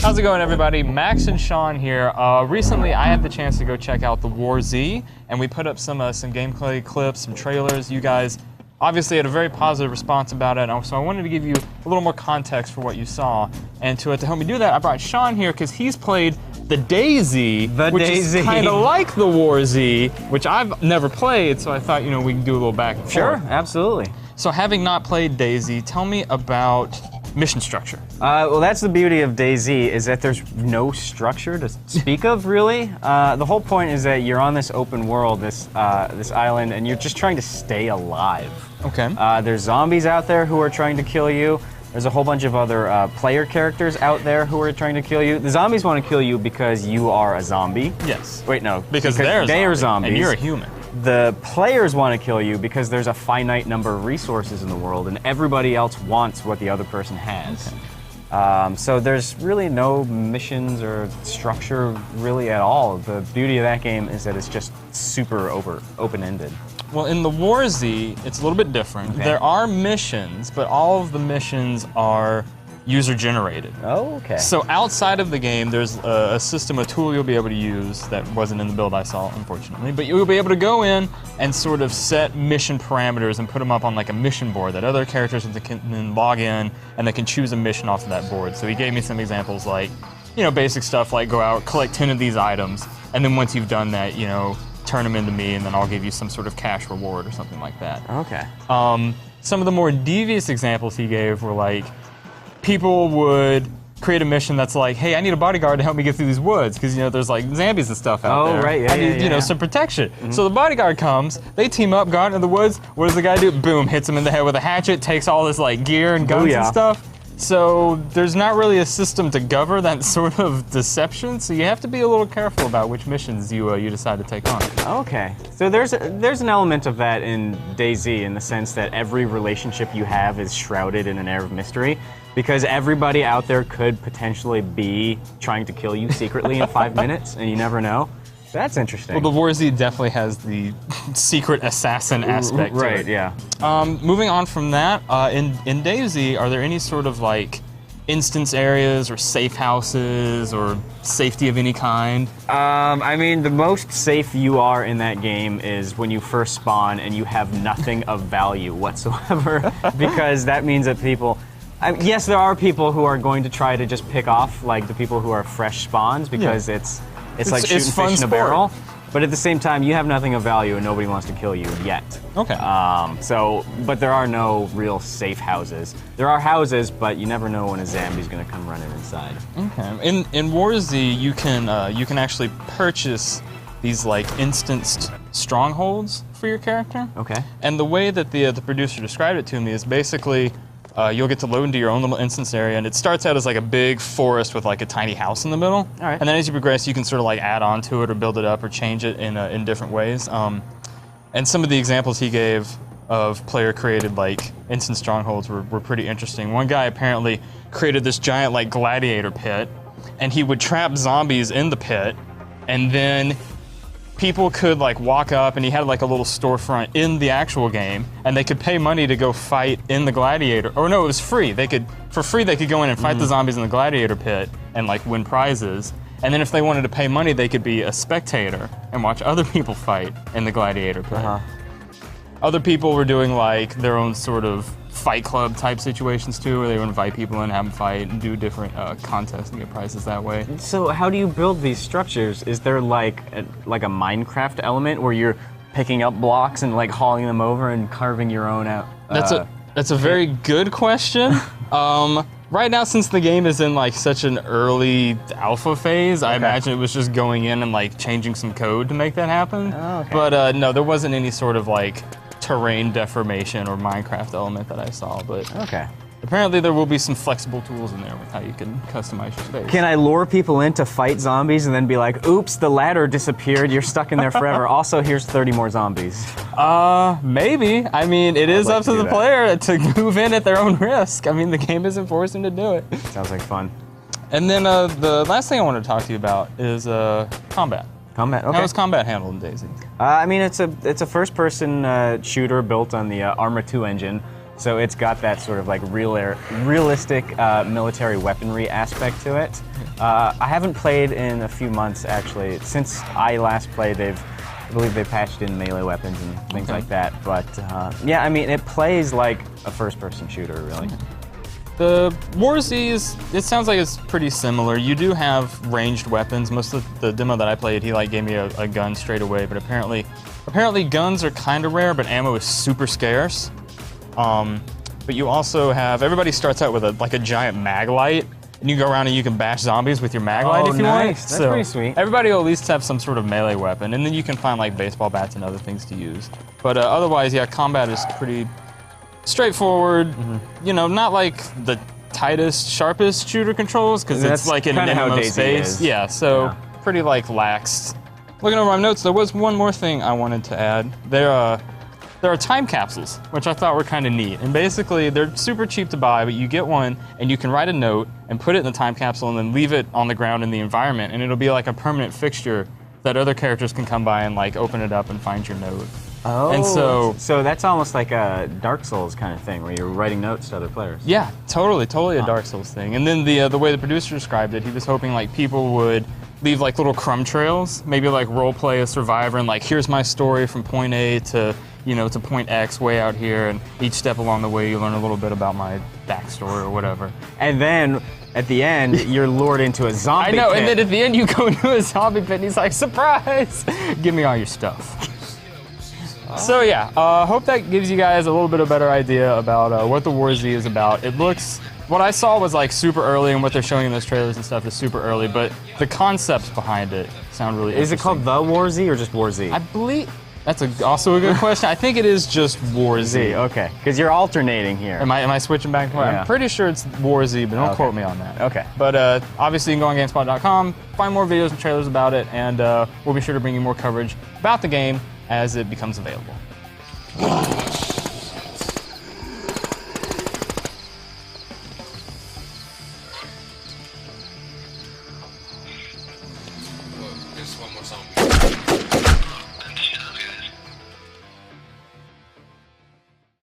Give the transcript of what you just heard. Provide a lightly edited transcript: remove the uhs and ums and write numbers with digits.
How's it going, everybody? Max and Sean here. Recently, I had the chance to go check out the warz, and we put up some gameplay clips, some trailers. You guys obviously had a very positive response about it, so I wanted to give you a little more context for what you saw. And to help me do that, I brought Sean here because he's played the dayz, which is kind of like the warz, which I've never played, so I thought, we can do a little back and forth. Sure, absolutely. So having not played dayz, tell me about mission structure. Well, that's the beauty of dayz, is that there's no structure to speak of, really. The whole point is that you're on this open world, this island, and you're just trying to stay alive. Okay. There's zombies out there who are trying to kill you. There's a whole bunch of other player characters out there who are trying to kill you. The zombies want to kill you because you are a zombie. Yes. Wait, no. Because they are zombies. And you're a human. The players want to kill you because there's a finite number of resources in the world and everybody else wants what the other person has. Okay. So there's really no missions or structure really at all. The beauty of that game is that it's just super open-ended. Well, in the warz, it's a little bit different. Okay. There are missions, but all of the missions are user-generated. Oh, okay. So outside of the game, there's a system, a tool you'll be able to use that wasn't in the build I saw, unfortunately, but you'll be able to go in and sort of set mission parameters and put them up on like a mission board that other characters can then log in and they can choose a mission off of that board. So he gave me some examples like, basic stuff like go out, collect 10 of these items, and then once you've done that, turn them into me and then I'll give you some sort of cash reward or something like that. Okay. Some of the more devious examples he gave were like, people would create a mission that's like, hey, I need a bodyguard to help me get through these woods because there's like zombies and stuff out there. Oh, right, I need, some protection. So the bodyguard comes, they team up, go out into the woods. What does the guy do? Boom, hits him in the head with a hatchet, takes all this like gear and guns and stuff. So there's not really a system to govern that sort of deception. So you have to be a little careful about which missions you decide to take on. Okay, so there's an element of that in dayz in the sense that every relationship you have is shrouded in an air of mystery. Because everybody out there could potentially be trying to kill you secretly in 5 minutes, and you never know. That's interesting. Well, the warz definitely has the secret assassin aspect to it. Right, yeah. Moving on from that, in dayz, are there any sort of like instance areas or safe houses or safety of any kind? I mean, the most safe you are in that game is when you first spawn and you have nothing of value whatsoever, because that means that people... yes, there are people who are going to try to just pick off like the people who are fresh spawns because it's like shooting fish in a barrel. But at the same time, you have nothing of value and nobody wants to kill you yet. Okay. But there are no real safe houses. There are houses, but you never know when a zombie's going to come running inside. Okay. In warz, you can actually purchase these like instanced strongholds for your character. Okay. And the way that the producer described it to me is basically. You'll get to load into your own little instance area, and it starts out as like a big forest with like a tiny house in the middle. All right. And then as you progress, you can sort of like add on to it or build it up or change it in different ways. And some of the examples he gave of player-created like instance strongholds were pretty interesting. One guy apparently created this giant like gladiator pit, and he would trap zombies in the pit, and then people could like walk up, and he had like a little storefront in the actual game, and they could pay money to go fight in the gladiator. Or no, it was free. For free, they could go in and fight the zombies in the gladiator pit and like win prizes. And then if they wanted to pay money, they could be a spectator and watch other people fight in the gladiator pit. Other people were doing like their own sort of fight club type situations too, where they would invite people in, have them fight, and do different contests and get prizes that way. So how do you build these structures? Is there like a Minecraft element where you're picking up blocks and like hauling them over and carving your own out? That's a very good question. Right now, since the game is in like such an early alpha phase, I imagine it was just going in and like changing some code to make that happen. Oh, okay. But no, there wasn't any sort of like terrain deformation or Minecraft element that I saw, but apparently there will be some flexible tools in there with how you can customize your space. Can I lure people in to fight zombies and then be like, oops, the ladder disappeared, you're stuck in there forever, also here's 30 more zombies? Maybe. I mean, it is up to the player to move in at their own risk. I mean, the game isn't forcing to do it. Sounds like fun. And then the last thing I want to talk to you about is combat. Combat, okay. How is combat handled in dayz? I mean, it's a first-person shooter built on the Arma 2 engine. So it's got that sort of like realistic military weaponry aspect to it. I haven't played in a few months actually. Since I last played, I believe they patched in melee weapons and things like that. But yeah, I mean, it plays like a first-person shooter, really. The warz, it sounds like it's pretty similar. You do have ranged weapons. Most of the demo that I played, he like gave me a gun straight away, but apparently guns are kind of rare, but ammo is super scarce. But you also have, everybody starts out with a giant mag light, and you go around and you can bash zombies with your mag light if you want. That's pretty sweet. Everybody will at least have some sort of melee weapon, and then you can find like baseball bats and other things to use. But otherwise, yeah, combat is pretty straightforward. You know, not like the tightest, sharpest shooter controls, because it's like in an MMO space. Yeah, so pretty like laxed. Looking over my notes, there was one more thing I wanted to add. There are time capsules, which I thought were kind of neat. And basically, they're super cheap to buy, but you get one, and you can write a note and put it in the time capsule and then leave it on the ground in the environment, and it'll be like a permanent fixture that other characters can come by and like open it up and find your note. Oh, and so that's almost like a Dark Souls kind of thing, where you're writing notes to other players. Yeah, totally a Dark Souls thing. And then the way the producer described it, he was hoping like people would leave like little crumb trails, maybe like role play a survivor and like, here's my story from point A to, you know, to point X way out here, and each step along the way you learn a little bit about my backstory or whatever. And then at the end, you're lured into a zombie pit. I know, and then at the end you go into a zombie pit and he's like, surprise! Give me all your stuff. So yeah, hope that gives you guys a little bit of better idea about what the warz is about. It looks, what I saw was like super early, and what they're showing in those trailers and stuff is super early, but the concepts behind it sound really interesting. Is it called the warz or just warz? I believe, that's also a good question. I think it is just warz. Okay, because you're alternating here. Am I switching back and forth? Yeah. I'm pretty sure it's warz, but don't quote me on that. Okay. But obviously you can go on GameSpot.com, find more videos and trailers about it, and we'll be sure to bring you more coverage about the game as it becomes available. Just one more song.